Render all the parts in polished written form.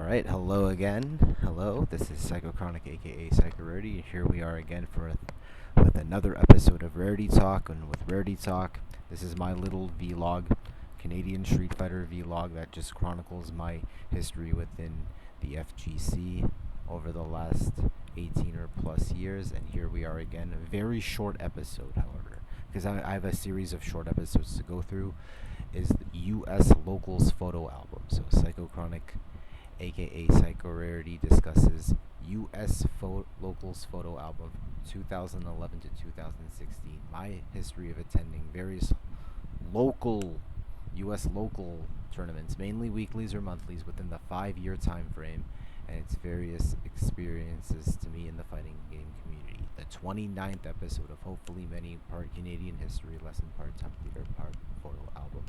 Alright, hello again. Hello, this is Psychochronic, aka Psychorarity, and here we are again with another episode of Rarity Talk. And with Rarity Talk, this is my little vlog, Canadian Street Fighter vlog that just chronicles my history within the FGC over the last 18 or plus years. And here we are again, a very short episode, however, because I have a series of short episodes to go through. Is the U.S. Locals photo album. So Psychochronic, aka Psychorarity, discusses U.S. Locals photo album 2011 to 2016. My history of attending various local U.S. local tournaments, mainly weeklies or monthlies, within the 5-year time frame, and its various experiences to me in the fighting game community. The 29th episode of hopefully many part Canadian history lesson, part time theater, part photo album.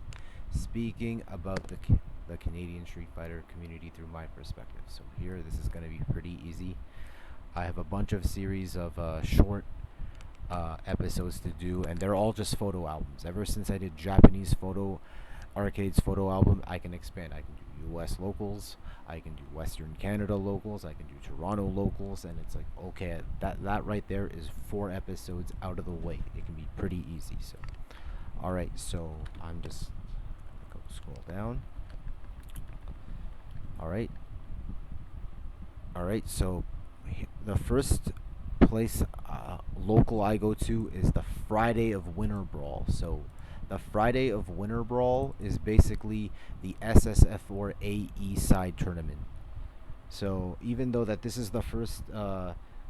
Speaking about the Canadian Street Fighter community through my perspective. So here, this is going to be pretty easy. I have a bunch of series of short episodes to do, and they're all just photo albums. Ever since I did Japanese photo arcades photo album, I can expand. I can do U.S. locals, I can do Western Canada locals, I can do Toronto locals, and it's like, okay, that right there is 4 episodes out of the way. It can be pretty easy. So, all right, so I'm just go scroll down. All right. So the first place local I go to is the Friday of Winter Brawl. So the Friday of Winter Brawl is basically the SSF4 AE side tournament. So even though that this is the first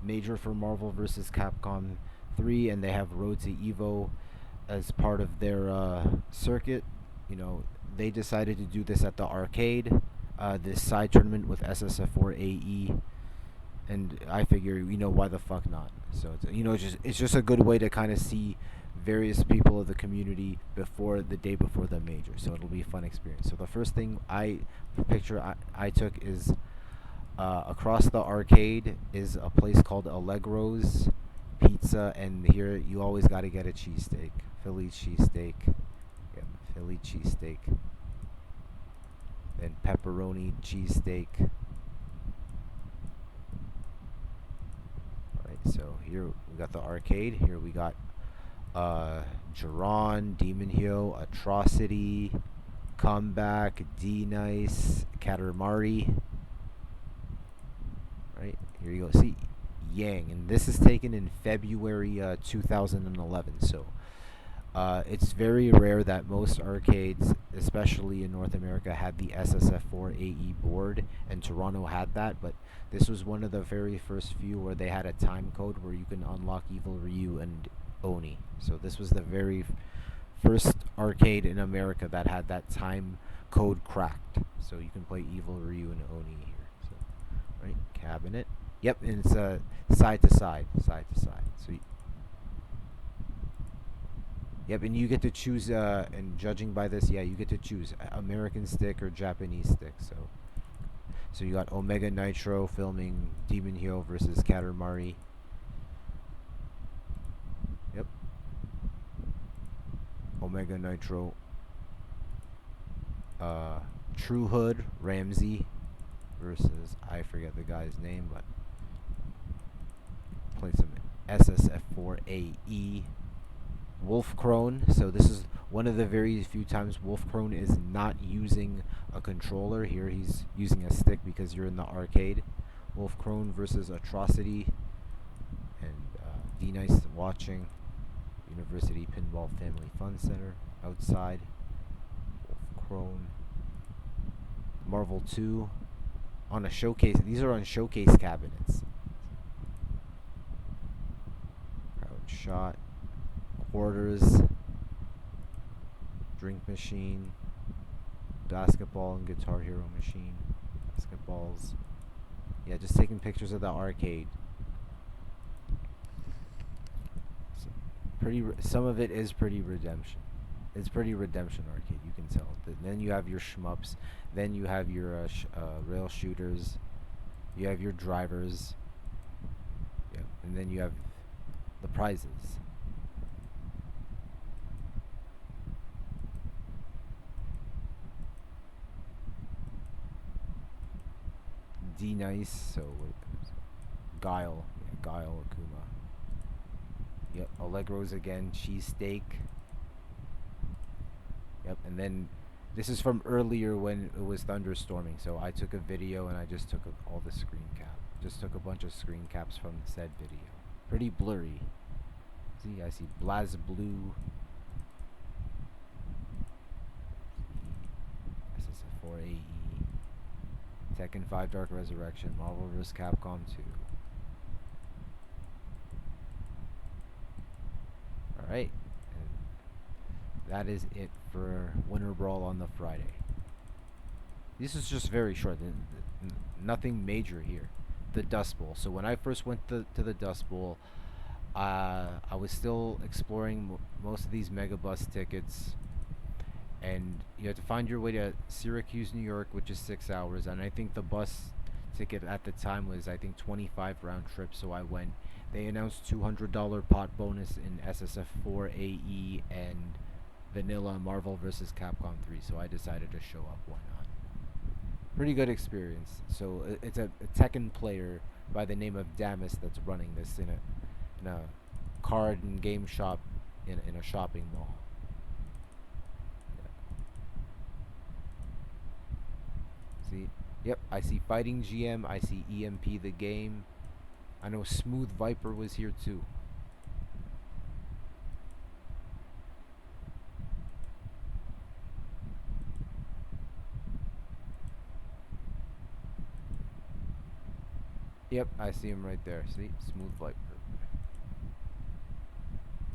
major for Marvel vs. Capcom 3, and they have Road to Evo as part of their circuit, they decided to do this at the arcade, this side tournament with SSF4 AE, and I figure, why the fuck not? So it's just a good way to kind of see various people of the community before the major. So it'll be a fun experience. So the first thing I took is across the arcade is a place called Allegro's Pizza, and here you always got to get a cheesesteak, Philly cheesesteak. Yep, Philly cheesesteak. Then pepperoni cheesesteak. Alright, so here we got the arcade. Here we got Jiron, Demon Hyo, Atrocity, Comeback, D-Nice, Katamari. Right, here you go. See, Yang. And this is taken in February 2011. So it's very rare that most arcades, especially in North America, had the SSF4 AE board, and Toronto had that, but this was one of the very first few where they had a time code where you can unlock Evil Ryu and Oni. So this was the very first arcade in America that had that time code cracked. So you can play Evil Ryu and Oni here. So, right, cabinet. Yep, and it's side to side. So yep, and you get to choose, and judging by this, you get to choose American stick or Japanese stick. So you got Omega Nitro filming Demon Hyo versus Katamari. Yep. Omega Nitro. True Hood Ramsey versus, I forget the guy's name, but play some SSF4 AE. Wolf Crone. So this is one of the very few times Wolf Crone is not using a controller. Here he's using a stick because you're in the arcade. Wolf Crone versus Atrocity. And D-Nice watching. University Pinball Family Fun Center outside. Wolf Crone. Marvel 2 on a showcase. These are on showcase cabinets. Crowd shot. Quarters, drink machine, basketball and Guitar Hero machine, basketballs. Yeah, just taking pictures of the arcade. So some of it is pretty redemption. It's pretty redemption arcade, you can tell. Then you have your shmups. Then you have your rail shooters. You have your drivers. Yeah, and then you have the prizes. D Nice. So Guile, yeah, Guile Akuma. Yep, Allegro's again. Cheesesteak. Yep, and then this is from earlier when it was thunderstorming. So I took a video and I just took all the screen cap. Just took a bunch of screen caps from said video. Pretty blurry. See, I see Blaz Blue. SSF4 AE. Tekken 5 Dark Resurrection. Marvel vs. Capcom 2. Alright. That is it for Winter Brawl on the Friday. This is just very short. Nothing major here. The Dust Bowl. So when I first went to the Dust Bowl, I was still exploring most of these Megabus tickets, and you had to find your way to Syracuse, New York, which is 6 hours, and I think the bus ticket at the time was, I think, 25 round trip, so I went. They announced $200 pot bonus in SSF4 AE and Vanilla Marvel vs. Capcom 3, so I decided to show up. Why not? Pretty good experience. So it's a Tekken player by the name of Damas that's running this in a card and game shop in a shopping mall. Yeah. See, yep, I see Fighting GM. I see EMP the game. I know Smooth Viper was here too. Yep, I see him right there. See? Smooth Viper.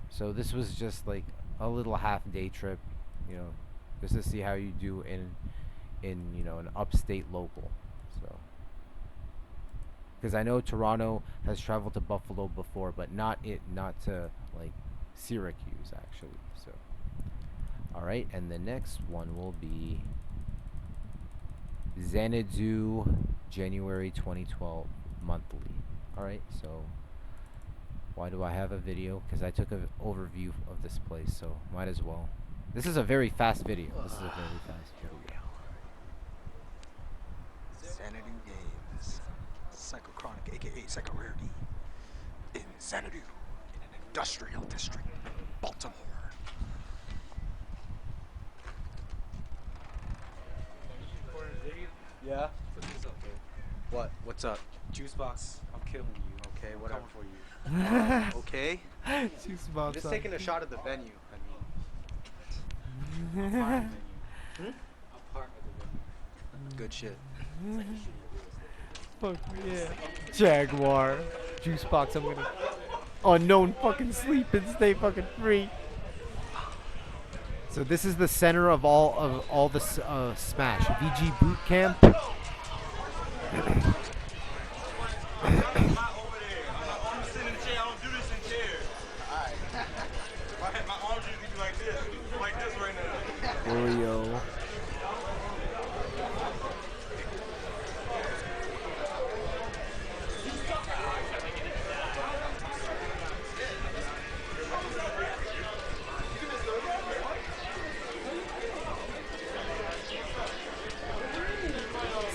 So this was just like a little half-day trip, just to see how you do in an upstate local. So, because I know Toronto has traveled to Buffalo before, but not to like Syracuse actually. So, all right, and the next one will be Xanadu, January 2012 monthly. All right, so why do I have a video? Because I took an overview of this place, so might as well. This is a very fast video. This is a very fast video. Xanadu Games. Psychochronic, aka Psychorarity. In Xanadu, in an industrial district, Baltimore. Yeah? Put this up, bro. What? What's up? Juice box, I'm killing you. Okay, whatever. Coming for you. Okay? Juice box. Just taking a shot at the venue. I'm part of the venue. Hmm? I'm part of the venue. Good shit. Fuck yeah. Jaguar. Juice box. I'm gonna unknown fucking sleep and stay fucking free. So this is the center of all the Smash VG Boot Camp. Oreo.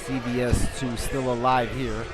CVS 2 still alive here.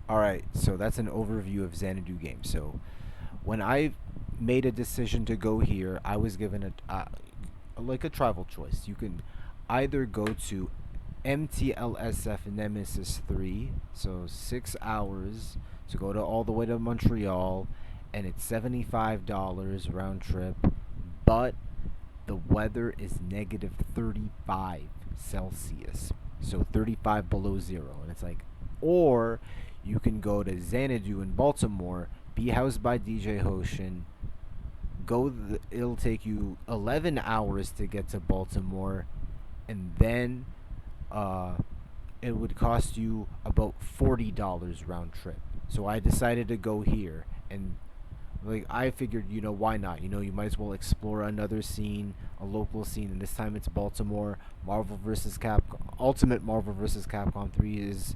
Alright, so that's an overview of Xanadu games. So when I made a decision to go here, I was given a travel choice. You can either go to MTLSF Nemesis 3, so 6 hours to go to all the way to Montreal, and it's $75 round trip, but the weather is negative 35 Celsius, so 35 below zero, and it's like, or you can go to Xanadu in Baltimore, be housed by DJ Hoshin, it'll take you 11 hours to get to Baltimore, and then uh, it would cost you about $40 round trip. So I decided to go here, and like I figured, why not? You might as well explore another scene, a local scene, and this time it's Baltimore. Marvel vs. Capcom, Ultimate Marvel vs. Capcom 3 is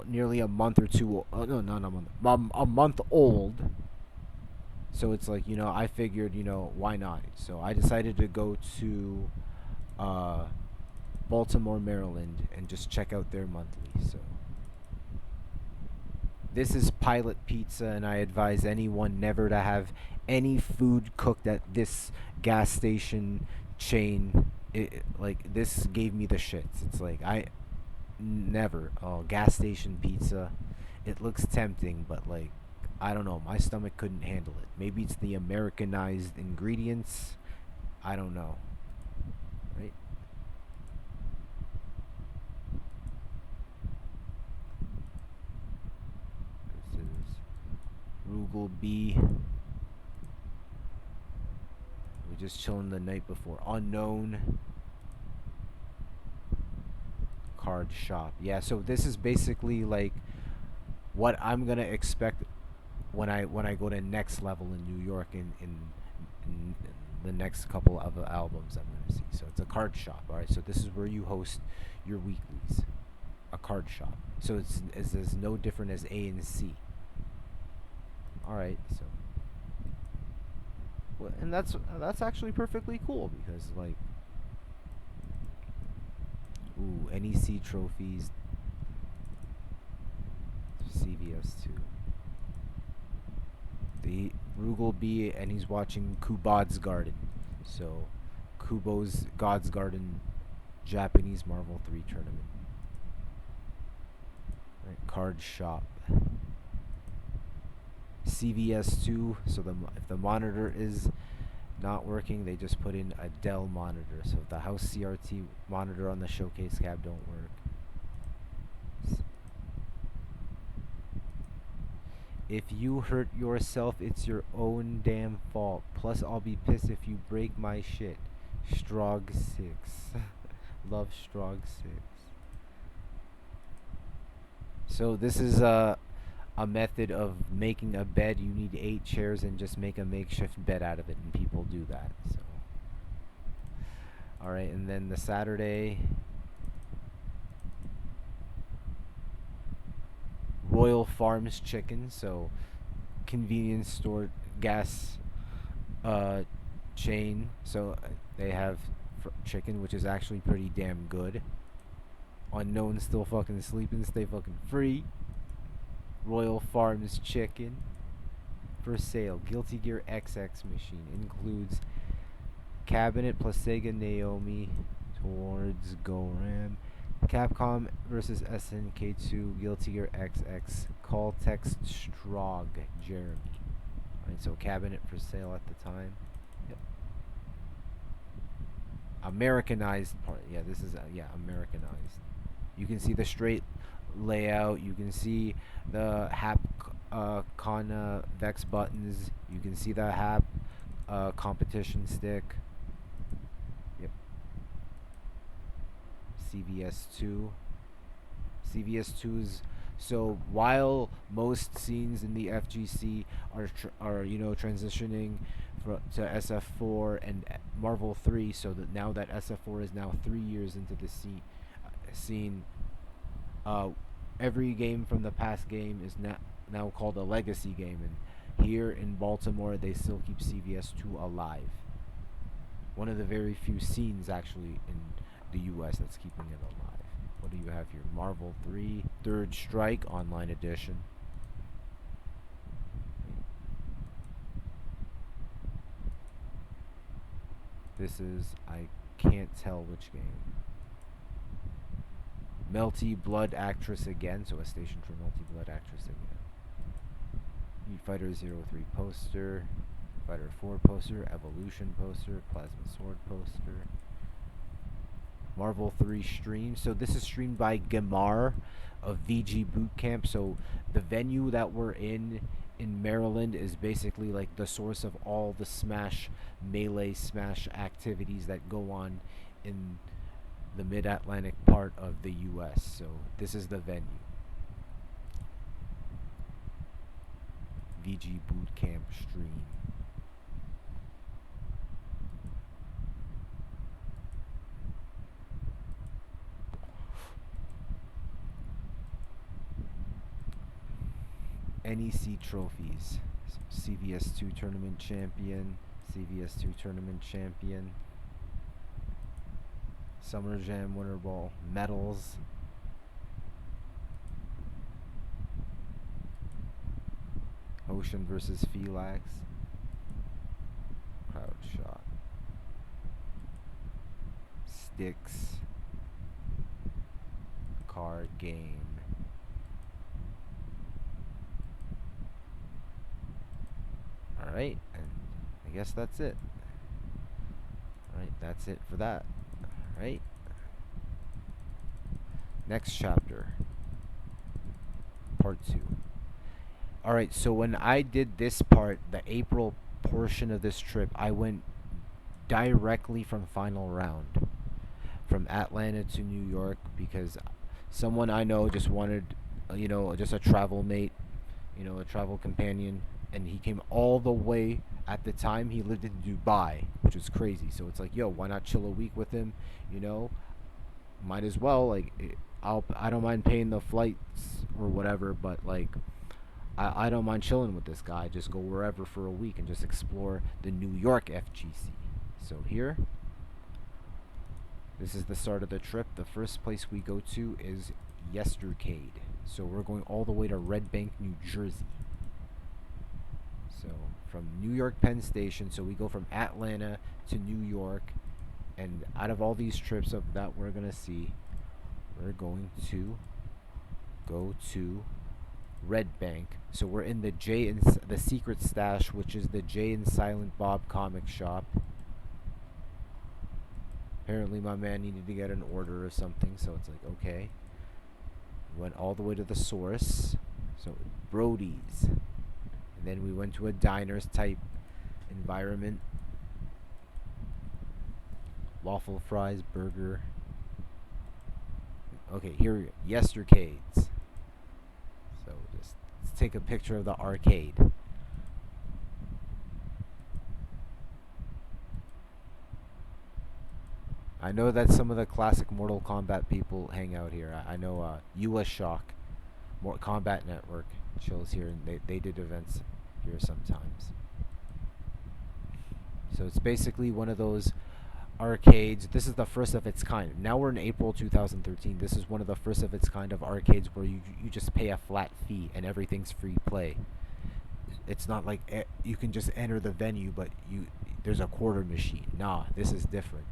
nearly a month or two. No, not a month. A month old. So it's like, I figured, why not? So I decided to go to uh, Baltimore, Maryland, and just check out their monthly. So this is Pilot Pizza, and I advise anyone never to have any food cooked at this gas station chain. Like, this gave me the shits. It's like, never. Oh, gas station pizza. It looks tempting, but like, I don't know. My stomach couldn't handle it. Maybe it's the Americanized ingredients. I don't know. Right? This is Rugel B. We just chilling the night before. Unknown card shop. Yeah, so this is basically like what I'm gonna expect when I go to next level in New York in the next couple of albums I'm gonna see. So it's a card shop. All right. So this is where you host your weeklies. A card shop. So it's as no different as A and C. All right. So. Well, and that's actually perfectly cool because like, ooh, NEC trophies, CVS 2. The Rugel B, and he's watching Kubod's Garden. So, Kubo's God's Garden Japanese Marvel 3 tournament. Right, card shop. CVS 2, so if the monitor is not working, they just put in a Dell monitor. So if the house CRT monitor on the showcase cab don't work. If you hurt yourself, it's your own damn fault. Plus, I'll be pissed if you break my shit. Strog 6. Love Strog 6. So this is a method of making a bed. You need 8 chairs and just make a makeshift bed out of it, and people do that. So, all right, and then the Saturday, Royal Farms chicken. So, convenience store gas chain. So they have chicken, which is actually pretty damn good. Unknown still fucking sleeping. Stay fucking free. Royal Farms chicken for sale. Guilty Gear XX machine includes cabinet plus Sega Naomi towards Goram. Capcom versus SNK2 Guilty Gear XX. Call text Strog Jeremy. Right, so cabinet for sale at the time. Yep. Americanized part. Yeah, this is Americanized. You can see the straight layout. You can see the Hap Kana Vex buttons. You can see the Hap competition stick. Yep. CVS2. CVS2's. So while most scenes in the FGC are transitioning to SF4 and Marvel 3, so that now that SF4 is now 3 years into the scene, every game from the past game is now called a legacy game, and here in Baltimore they still keep CVS2 alive. One of the very few scenes actually in the US that's keeping it alive. What do you have here? Marvel 3 Third Strike Online Edition. This is, I can't tell which game. Melty Blood Actress again, so a station for Melty Blood Actress again. Street Fighter 03 poster, Fighter 4 poster, Evolution poster, Plasma Sword poster, Marvel 3 stream. So this is streamed by Gamar of VG Bootcamp. So the venue that we're in Maryland is basically like the source of all the Smash Melee Smash activities that go on in the mid-Atlantic part of the US. So this is the venue. VG Bootcamp stream. NEC trophies. CVS2 tournament champion, CVS2 tournament champion, Summer Jam winner ball, medals, Ocean versus Phelix, crowd shot, sticks, card game. Alright, and I guess that's it. Alright, that's it for that. Alright. Next chapter. Part 2. Alright, so when I did this part, the April portion of this trip, I went directly from final round. From Atlanta to New York because someone I know just wanted, just a travel mate, a travel companion, and he came all the way. At the time, he lived in Dubai, which was crazy. So it's like, yo, why not chill a week with him? Might as well. Like, I don't mind paying the flights or whatever, but like, I don't mind chilling with this guy. Just go wherever for a week and just explore the New York FGC. So here, this is the start of the trip. The first place we go to is Yestercade. So we're going all the way to Red Bank, New Jersey. So from New York Penn Station, so we go from Atlanta to New York, and out of all these trips of that we're gonna see, we're going to go to Red Bank. So we're in the Jay and the Secret Stash, which is the Jay and Silent Bob comic shop. Apparently my man needed to get an order or something, so it's like, okay. Went all the way to the source, so Brody's, and then we went to a diners type environment. Waffle fries, burger. Okay, here, Yestercades. So just let's take a picture of the arcade. I know that some of the classic Mortal Kombat people hang out here. I know US Shock, Mortal Kombat Network chills here, and they did events here sometimes. So it's basically one of those arcades. This is the first of its kind. Now we're in April 2013. This is one of the first of its kind of arcades where you just pay a flat fee and everything's free play. It's not like you can just enter the venue, but there's a quarter machine. Nah, this is different.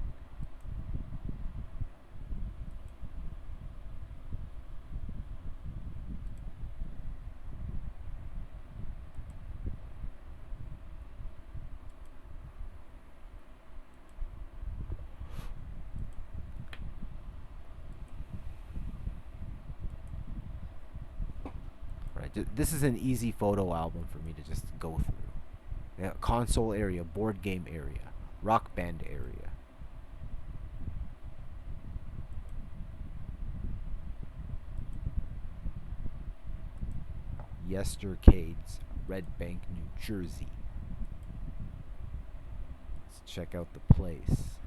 This is an easy photo album for me to just go through. Yeah, console area, board game area, rock band area. Yestercades, Red Bank, New Jersey. Let's check out the place.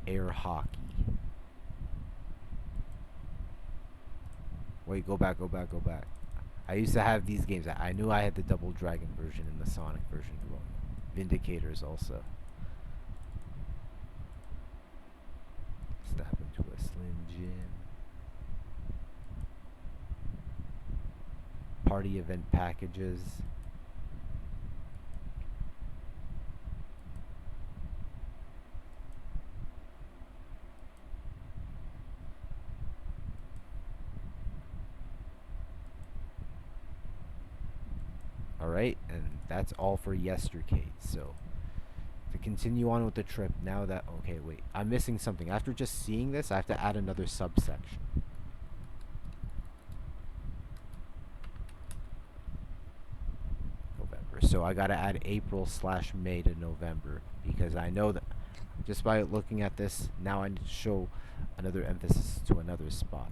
Air hockey. Wait, go back. I used to have these games. I knew I had the Double Dragon version and the Sonic version. Well, Vindicators also. Step into a Slim Jim. Party event packages. Alright, and that's all for yesterday. So, to continue on with the trip, now that. Okay, wait. I'm missing something. After just seeing this, I have to add another subsection. November. So, I gotta add April/May to November. Because I know that just by looking at this, now I need to show another emphasis to another spot.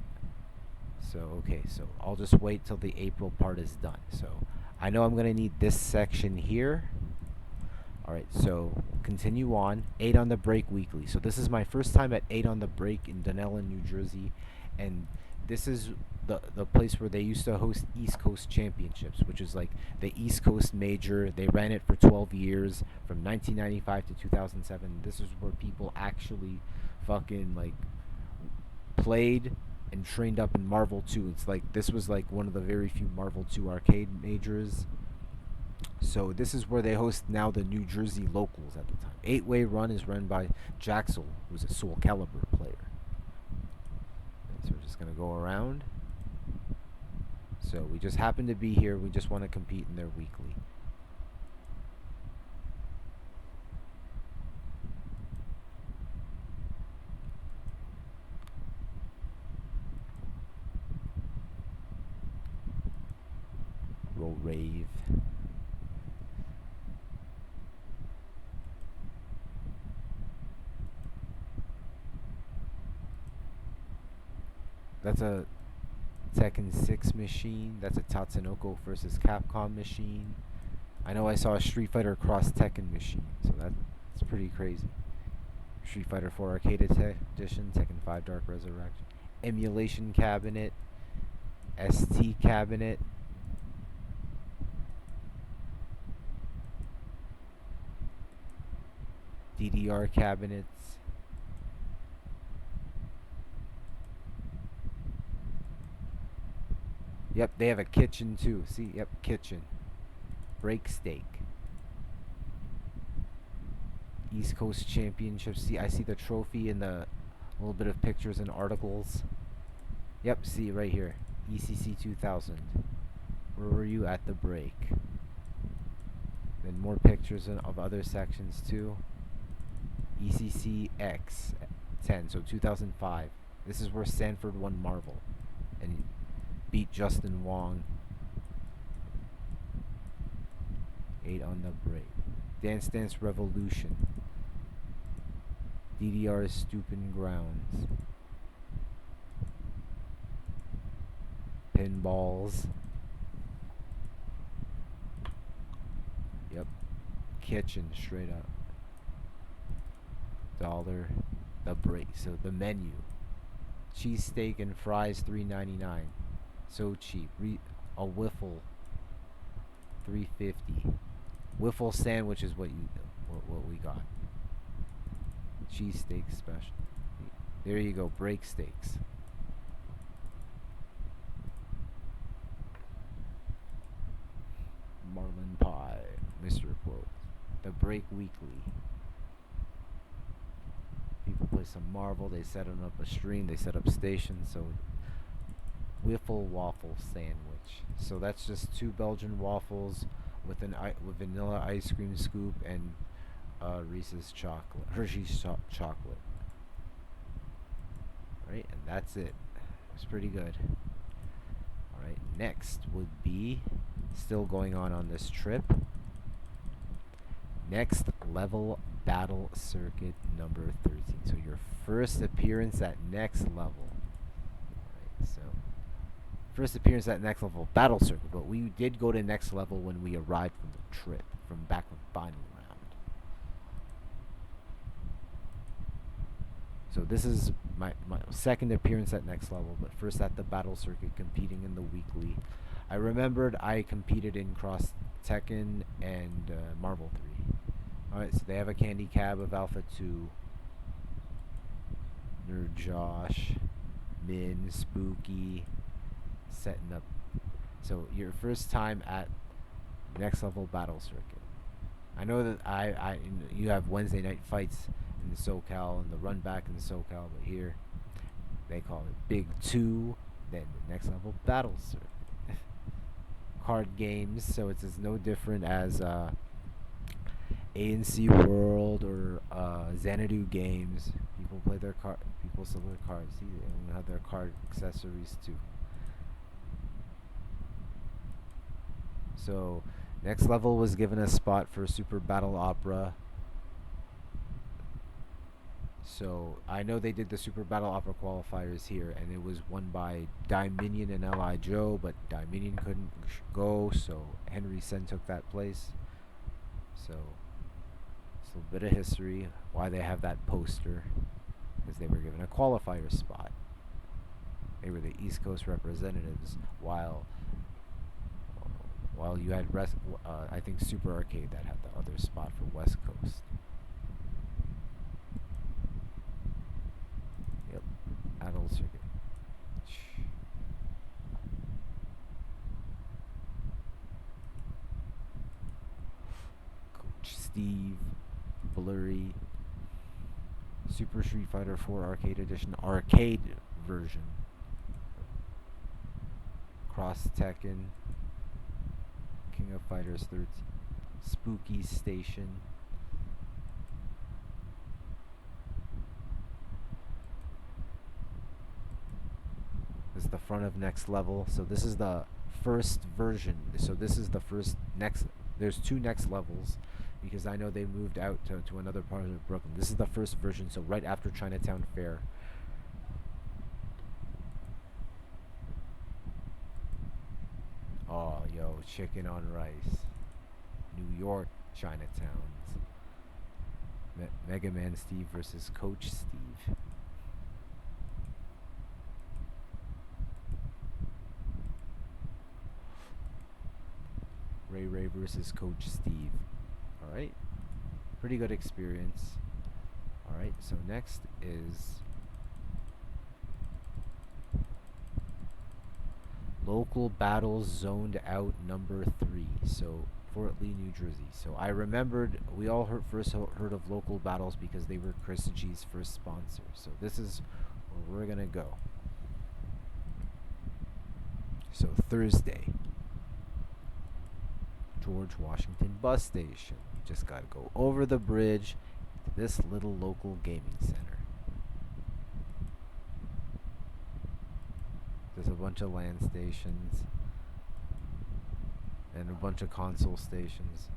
So, okay, so I'll just wait till the April part is done. So, I know I'm going to need this section here. Alright, so continue on. 8 on the Break weekly. So, this is my first time at 8 on the Break in Dunellen, New Jersey. And this is the place where they used to host East Coast Championships, which is like the East Coast Major. They ran it for 12 years, from 1995 to 2007. This is where people actually fucking, like, played and trained up in Marvel 2. It's like this was like one of the very few Marvel 2 arcade majors. So this is where they host now the New Jersey locals at the time. 8-way run is run by Jaxel, who's a Soul Calibur player. So we're just gonna go around. So we just happen to be here. We just want to compete in their weekly. Roll rave. That's a Tekken 6 machine. That's a Tatsunoko versus Capcom machine. I know I saw a Street Fighter Cross Tekken machine, so that's pretty crazy. Street Fighter 4 Arcade Edition, Tekken 5 Dark Resurrection. Emulation cabinet. ST cabinet. DDR cabinets. Yep, they have a kitchen too. See, yep, kitchen. Break steak. East Coast Championship. See, I see the trophy in the little bit of pictures and articles. Yep, see right here. ECC 2000. Where were you at the break? Then more pictures of other sections too. ECC X 10, so 2005. This is where Sanford won Marvel and beat Justin Wong. 8 on the break. Dance Dance Revolution. DDR Stupid Grounds. Pinballs. Yep. Kitchen, straight up. $1. The break. So the menu. Cheesesteak and fries $3.99. So cheap. A wiffle $3.50. Wiffle sandwich is what we got. Cheesesteak special. There you go. Break steaks. Marlin pie. Mr. Quote. The Break Weekly. People play some Marvel. They set up a stream. They set up stations. So wiffle waffle sandwich. So that's just 2 Belgian waffles with with vanilla ice cream scoop and Reese's chocolate, Hershey's chocolate. Right, and that's it. It's pretty good. All right, next would be still going on this trip. Next level battle circuit number 13. So your first appearance at next level. Alright, so first appearance at next level battle circuit, but we did go to next level when we arrived from the trip, from back from final round. So this is my second appearance at next level, but first at the battle circuit competing in the weekly. I remembered I competed in Cross Tekken and Marvel 3. Alright, so they have a candy cab of Alpha 2. Nerd Josh, Min, Spooky, setting up. So your first time at next level battle circuit. I know that you have Wednesday night fights in the SoCal and the run back in the SoCal, but here they call it Big 2, then the next level battle circuit. card games, so it's no different as ANC World or Xanadu games. People play their card. People sell their cards. See, they even have their card accessories too. So, next level was given a spot for Super Battle Opera. So I know they did the Super Battle Opera qualifiers here, and it was won by Dominion and L.I. Joe, but Dominion couldn't go, so Henry Sen took that place. So it's a little bit of history why they have that poster, because they were given a qualifier spot. They were the East Coast representatives, while you had I think Super Arcade that had the other spot for West Coast. Yep, adult circuit. Coach Steve, Blurry, Super Street Fighter 4 Arcade Edition, arcade version. Cross Tekken, King of Fighters 13, Spooky Station. This is the front of next level. So this is the first version. So this is the first next. There's two next levels, because I know they moved out to another part of Brooklyn. This is the first version. So right after Chinatown Fair. Oh, yo, chicken on rice. New York Chinatowns. Mega Man Steve versus Coach Steve. Ray versus Coach Steve. Alright. Pretty good experience. Alright, so next is Local Battles Zoned Out number 3. So Fort Lee, New Jersey. So I remembered, we all first heard of Local Battles because they were Chris G's first sponsor. So this is where we're gonna go. So Thursday, George Washington bus station. You just gotta go over the bridge to this little local gaming center. There's a bunch of land stations and a bunch of console stations.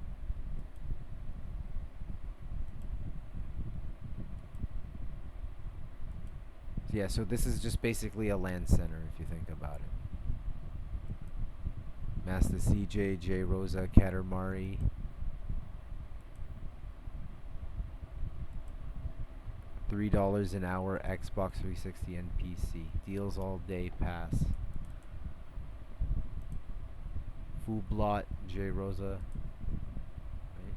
Yeah, so this is just basically a land center if you think about it. Master CJ, J Rosa, Katamari. $3 an hour, Xbox 360 and PC. Deals all day pass. Fublot, J Rosa. Right.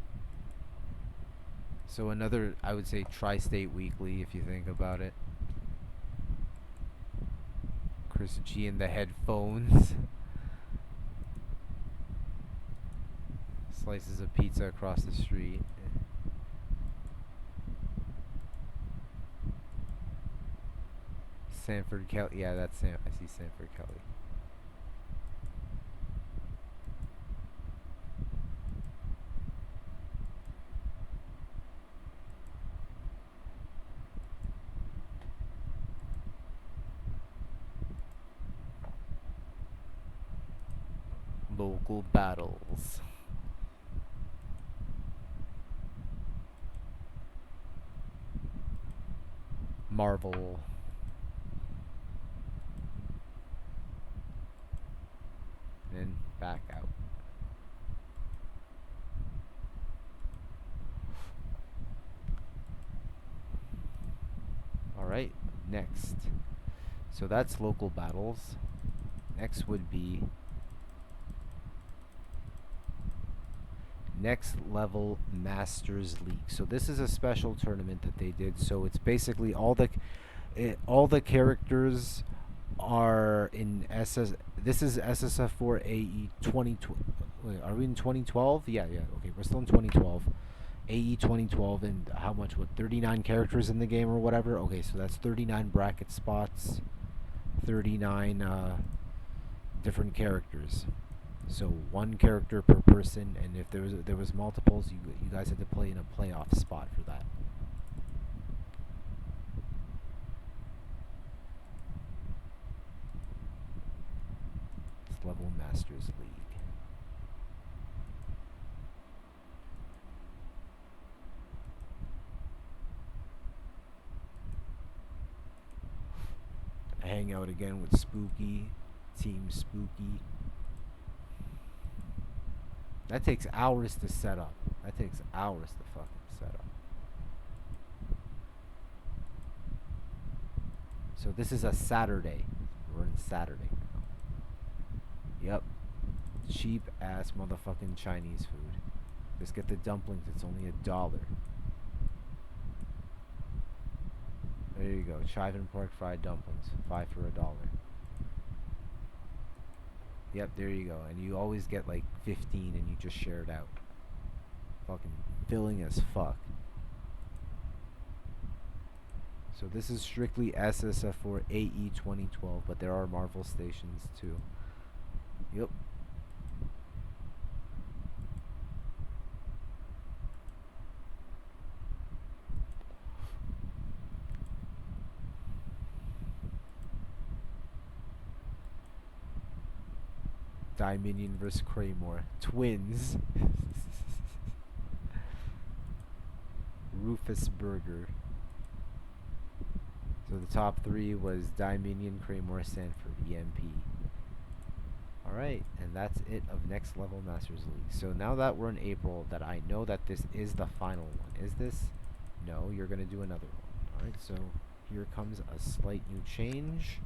So another, I would say, tri-state weekly if you think about it. Chris G in the headphones. Slices of pizza across the street. Sanford Kelly. Yeah, that's Sam. I see Sanford Kelly. Local battles. Marvel. And back out. Alright, next. So that's local battles. Next would be Next Level Masters League. So this is a special tournament that they did. So it's basically all the characters are in SS. This is SSF4 AE 2012. Are we in 2012? Yeah. Okay, we're still in 2012. AE 2012, and how much? What, 39 characters in the game or whatever? Okay, so that's 39 bracket spots, 39 different characters. So one character per person, and if there was multiples, you guys had to play in a playoff spot for that. It's Level Masters League. I hang out again with Spooky, Team Spooky. That takes hours to set up. That takes hours to fucking set up. So this is a Saturday. We're in Saturday now. Yep. Cheap ass motherfucking Chinese food. Just get the dumplings. It's only $1. There you go. Chive and pork fried dumplings. 5 for $1. Yep, there you go. And you always get like 15 and you just share it out. Fucking filling as fuck. So this is strictly SSF4 AE 2012, but there are Marvel stations too. Yep. Dominion vs. Kraymore. Twins. Rufus Burger. So the top 3 was Dominion, Kraymore, Sanford, EMP. Alright, and that's it of Next Level Masters League. So now that we're in April, that I know that this is the final one. Is this? No, you're going to do another one. Alright, so here comes a slight new change.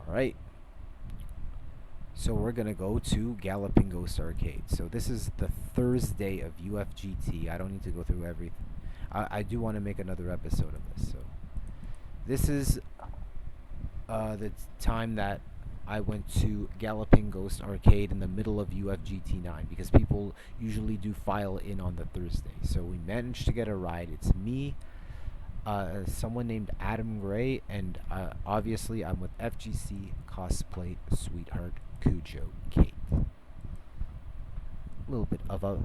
Alright. So we're going to go to Galloping Ghost Arcade. So this is the Thursday of UFGT. I don't need to go through everything. I do want to make another episode of this. So this is the time that I went to Galloping Ghost Arcade in the middle of UFGT 9 because people usually do file in on the Thursday. So we managed to get a ride. It's me, someone named Adam Gray, and obviously I'm with FGC Cosplay Sweetheart Cujo Kate. A little bit of a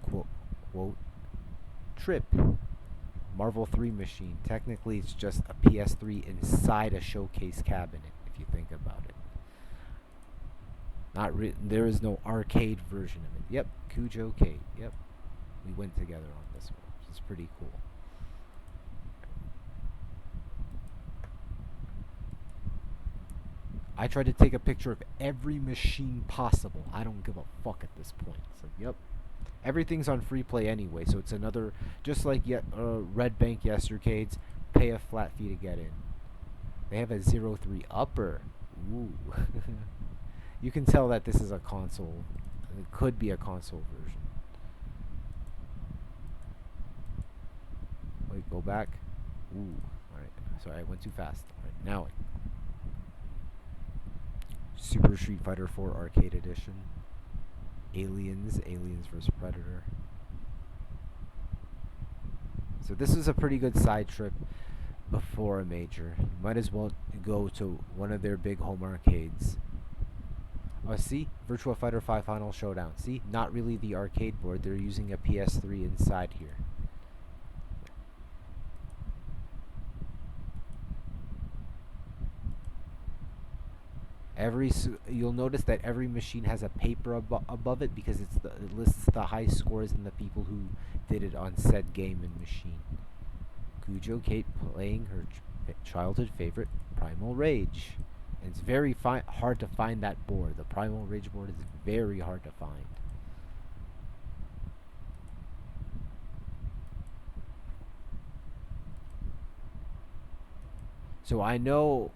quote trip. Marvel 3 machine. Technically it's just a PS3 inside a showcase cabinet if you think about it. There is no arcade version of it. Yep, Cujo Kate. Yep. We went together on this one, which is pretty cool. I tried to take a picture of every machine possible. I don't give a fuck at this point. So, yep. Everything's on free play anyway, so it's another, just like Red Bank Yestercades, pay a flat fee to get in. They have a 03 upper. Ooh. You can tell that this is a console. It could be a console version. Wait, go back. Ooh. Alright. Sorry, I went too fast. Alright, now Super Street Fighter 4 Arcade Edition. Aliens vs. Predator. So this is a pretty good side trip before a major. You might as well go to one of their big home arcades. Oh, see? Virtua Fighter 5 Final Showdown. See? Not really the arcade board. They're using a PS3 inside here. You'll notice that every machine has a paper above it because it lists the high scores and the people who did it on said game and machine. Cujo Kate playing her childhood favorite, Primal Rage. And it's very hard to find that board. The Primal Rage board is very hard to find. So I know,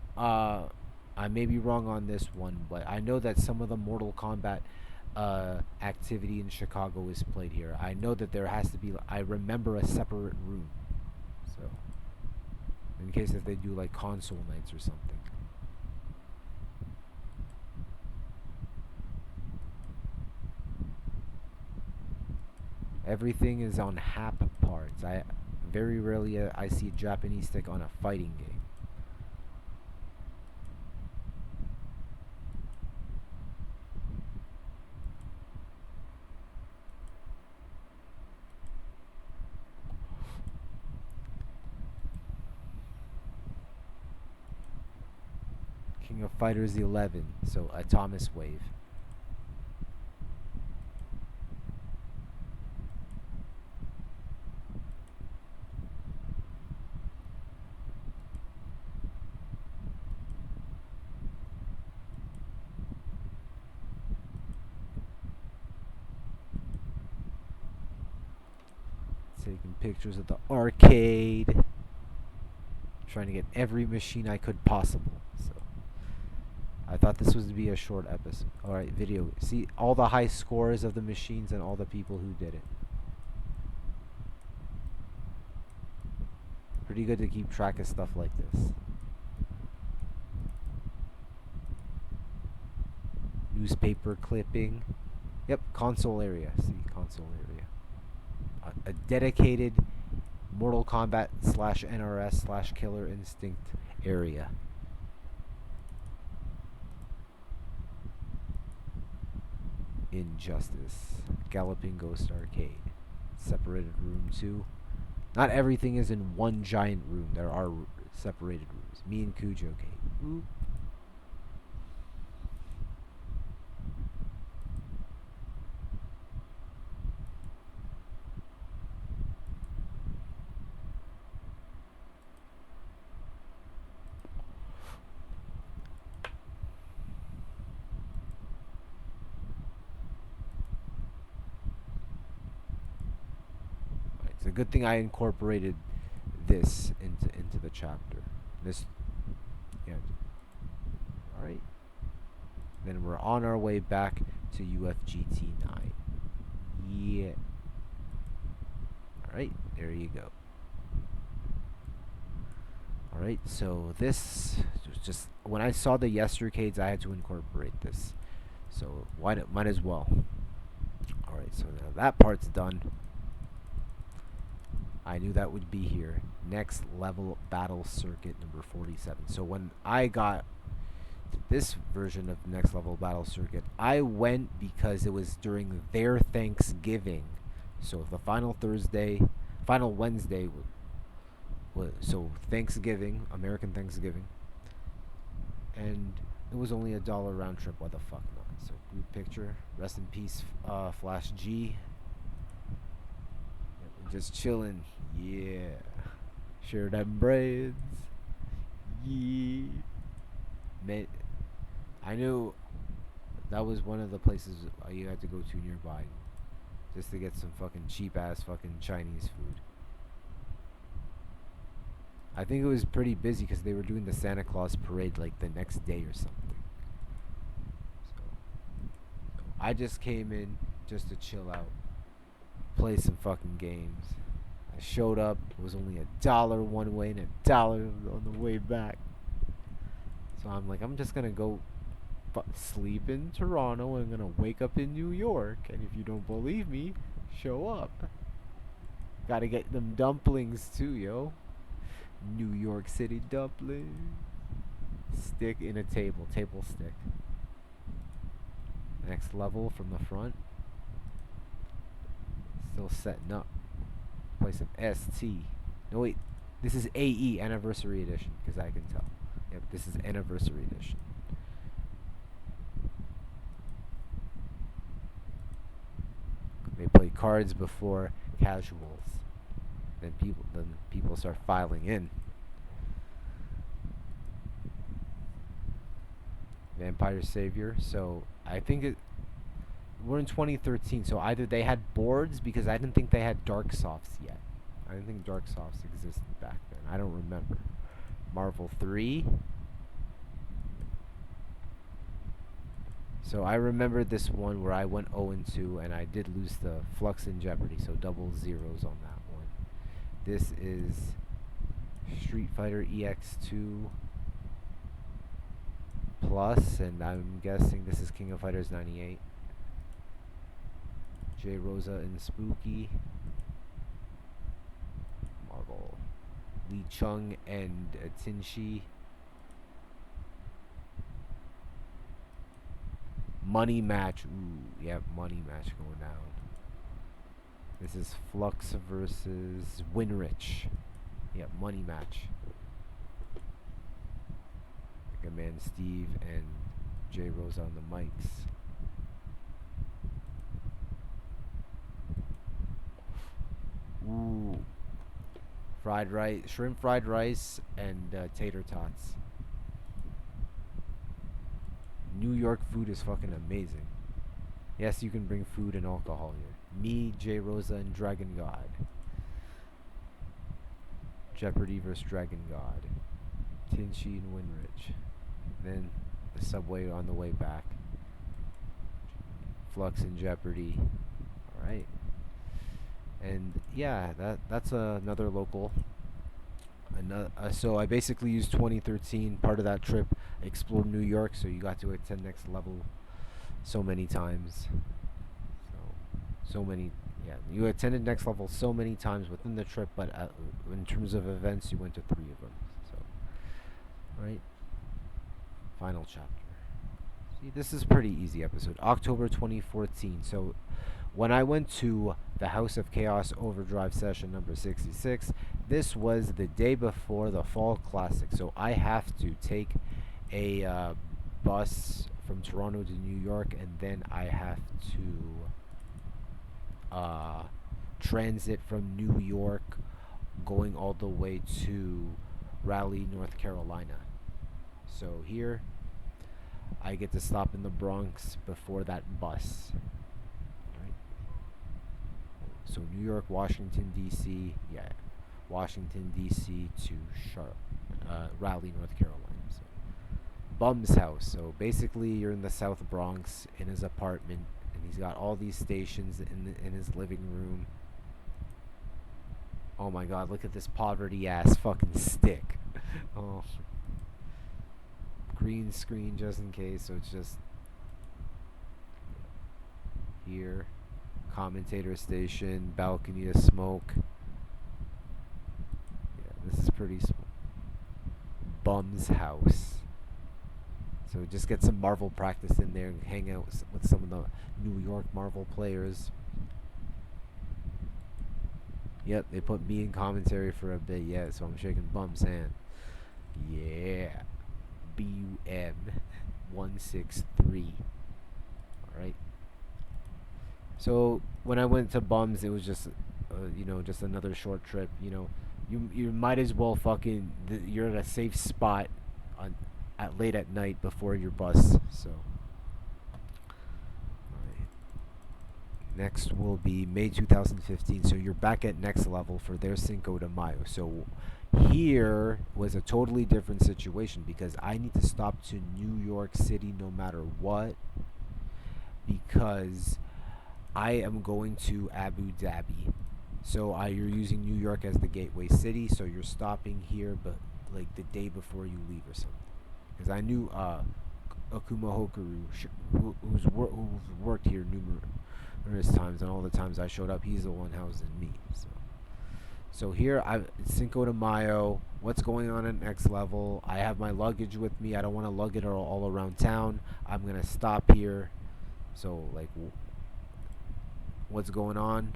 I may be wrong on this one, but I know that some of the Mortal Kombat activity in Chicago is played here. I know that there has to be, I remember a separate room. So, in case if they do like console nights or something. Everything is on hap parts. I very rarely I see a Japanese stick on a fighting game. King of Fighters 11, so a Thomas wave. Taking pictures of the arcade. Trying to get every machine I could possible. So I thought this was to be a short episode. Alright, video. See all the high scores of the machines and all the people who did it. Pretty good to keep track of stuff like this. Newspaper clipping. Yep, console area. See, console area. A dedicated Mortal Kombat / NRS / Killer Instinct area. Injustice. Galloping Ghost Arcade. Separated room 2. Not everything is in one giant room. There are separated rooms. Me and Cujo came. Oop. It's a good thing I incorporated this into the chapter. This, yeah. All right. Then we're on our way back to UFGT 9. Yeah. All right, there you go. All right, so this was just when I saw the yestercades, I had to incorporate this. So might as well. All right, so now that part's done. I knew that would be here. Next level battle circuit number 47. So when I got this version of next level battle circuit, I went because it was during their Thanksgiving. So the final Wednesday was so Thanksgiving, American Thanksgiving, and it was only $1 round trip. Why the fuck not? So group picture. Rest in peace, Flash G. Just chilling, yeah. Share them braids, yeah. Man, I knew that was one of the places you had to go to nearby, just to get some fucking cheap ass fucking Chinese food. I think it was pretty busy because they were doing the Santa Claus parade like the next day or something. So I just came in just to chill out. Play some fucking games. I showed up. It was only $1 one way and $1 on the way back. So I'm like, I'm just gonna go sleep in Toronto and I'm gonna wake up in New York. And if you don't believe me, show up. Gotta get them dumplings too, yo. New York City dumplings. Stick in a table stick. Next level from the front. Still setting up. Play some ST. No wait, this is AE Anniversary Edition because I can tell. Yep, this is Anniversary Edition. They play cards before casuals. Then people start filing in. Vampire Savior. So I think we're in 2013, so either they had boards because I didn't think they had dark softs yet. I didn't think dark softs existed back then. I don't remember. Marvel 3. So I remember this one where I went 0-2 and I did lose the Flux in Jeopardy, so double zeros on that one. This is Street Fighter EX2 Plus, and I'm guessing this is King of Fighters 98. J. Rosa and Spooky. Marvel. Lee Chung and Tinshi. Money match. Ooh, yeah, money match going down. This is Flux versus Winrich. Yeah, money match. Mega Man Steve and J. Rose on the mics. Ooh. Fried rice, shrimp fried rice, and tater tots. New York food is fucking amazing. Yes, you can bring food and alcohol here. Me, J. Rosa, and Dragon God. Jeopardy vs. Dragon God. Tinshi and Winrich. Then the subway on the way back. Flux and Jeopardy. Alright. And yeah, that's another local. So I basically used 2013, part of that trip, explored New York, so you got to attend next level so many times. So many, yeah, you attended next level so many times within the trip, but in terms of events, you went to 3 of them. So, right, final chapter. See, this is a pretty easy episode. October 2014. So, when I went to the House of Chaos Overdrive session number 66, this was the day before the Fall Classic. So I have to take a bus from Toronto to New York, and then I have to transit from New York going all the way to Raleigh, North Carolina. So here, I get to stop in the Bronx before that bus. So New York, Washington, D.C., yeah, Washington, D.C. to Raleigh, North Carolina. So Bum's house. So basically, you're in the South Bronx in his apartment, and he's got all these stations in his living room. Oh my God! Look at this poverty-ass fucking stick. Oh, green screen just in case. So it's just here. Commentator station, balcony to smoke. Yeah, this is pretty small. Bum's house. So just get some Marvel practice in there and hang out with some of the New York Marvel players. Yep, they put me in commentary for a bit, yeah, so I'm shaking Bum's hand. Yeah. BUM 163. Alright. So when I went to Bums, it was just, just another short trip. You might as well fucking you're at a safe spot at late at night before your bus. So, alright. Next will be May 2015. So you're back at Next Level for their Cinco de Mayo. So here was a totally different situation because I need to stop to New York City no matter what, because I am going to Abu Dhabi. So you're using New York as the gateway city, so you're stopping here, but like the day before you leave or something. Because I knew Akuma Hokaru, who's worked here numerous times, and all the times I showed up, he's the one housing me. So here, it's Cinco de Mayo. What's going on at Next Level? I have my luggage with me. I don't want to lug it all around town. I'm going to stop here. So, like, what's going on?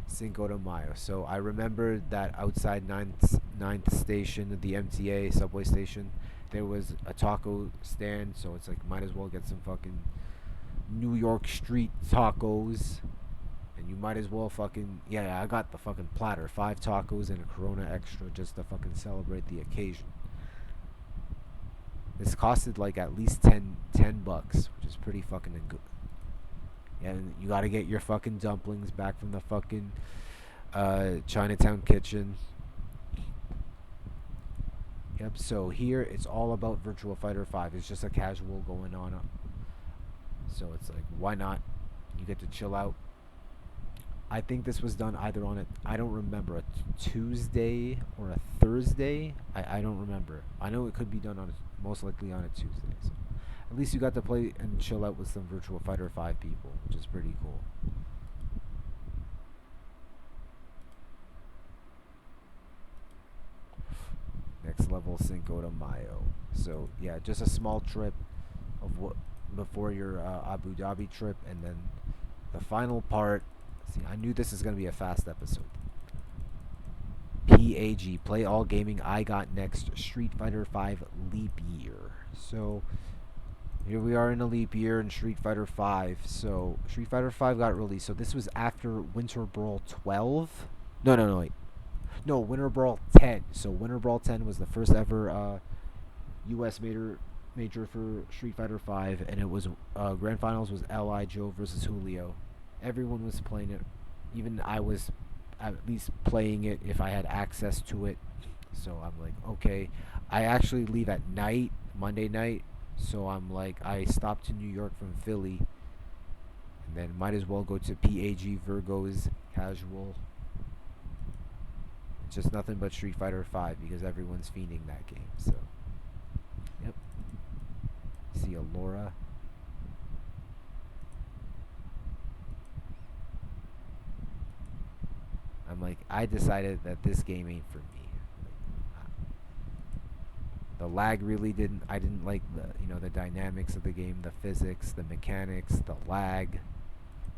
Cinco de Mayo. So I remember that outside 9th station, the MTA subway station, there was a taco stand. So it's like, might as well get some fucking New York street tacos. And you might as well fucking, yeah, I got the fucking platter. 5 tacos and a Corona Extra just to fucking celebrate the occasion. This costed like at least $10, which is pretty fucking good. And you gotta get your fucking dumplings back from the fucking Chinatown kitchen. Yep, so here it's all about Virtua Fighter 5. It's just a casual going on. So it's like, why not? You get to chill out. I think this was done either on I don't remember, a Tuesday or a Thursday. I don't remember. I know it could be done most likely on a Tuesday. So at least you got to play and chill out with some Virtual Fighter 5 people, which is pretty cool. Next level Cinco de Mayo. So yeah, just a small trip of what before your Abu Dhabi trip, and then the final part. See, I knew this is gonna be a fast episode. PAG, play all gaming. I got next. Street Fighter 5 leap year. So here we are in a leap year in Street Fighter 5. So Street Fighter 5 got released. So this was after Winter Brawl 12. No, wait. No, Winter Brawl 10. So Winter Brawl 10 was the first ever U.S. major for Street Fighter 5, and it was grand finals was Li Joe versus Julio. Everyone was playing it. Even I was at least playing it if I had access to it. So I'm like, okay. I actually leave at night, Monday night. So I'm like, I stopped to New York from Philly, and then might as well go to PAG Virgo's casual. It's just nothing but Street Fighter 5 because everyone's fiending that game. So, yep. See Alora. I'm like, I decided that this game ain't for me. Like, the lag really didn't. I didn't like the dynamics of the game, the physics, the mechanics, the lag.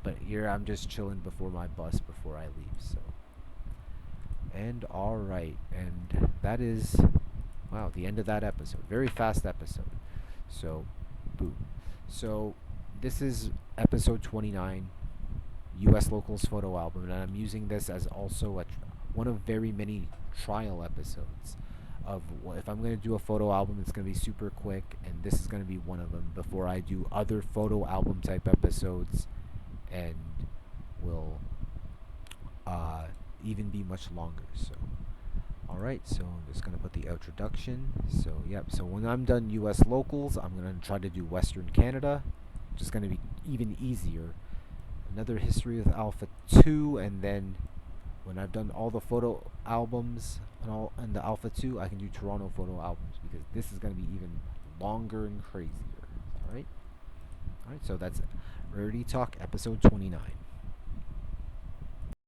But here I'm just chilling before my bus before I leave. So, and all right, and that is, wow, the end of that episode. Very fast episode. So, boom. So, this is episode 29. U.S. Locals photo album, and I'm using this as also one of very many trial episodes of if I'm going to do a photo album, it's going to be super quick, and this is going to be one of them before I do other photo album type episodes, and will even be much longer. So, alright, so I'm just going to put the introduction. So, yep, so when I'm done U.S. Locals, I'm going to try to do Western Canada, which is going to be even easier. Another history with Alpha 2, and then when I've done all the photo albums and the Alpha 2, I can do Toronto photo albums because this is going to be even longer and crazier. Alright? Alright, so that's Rarity Talk episode 29.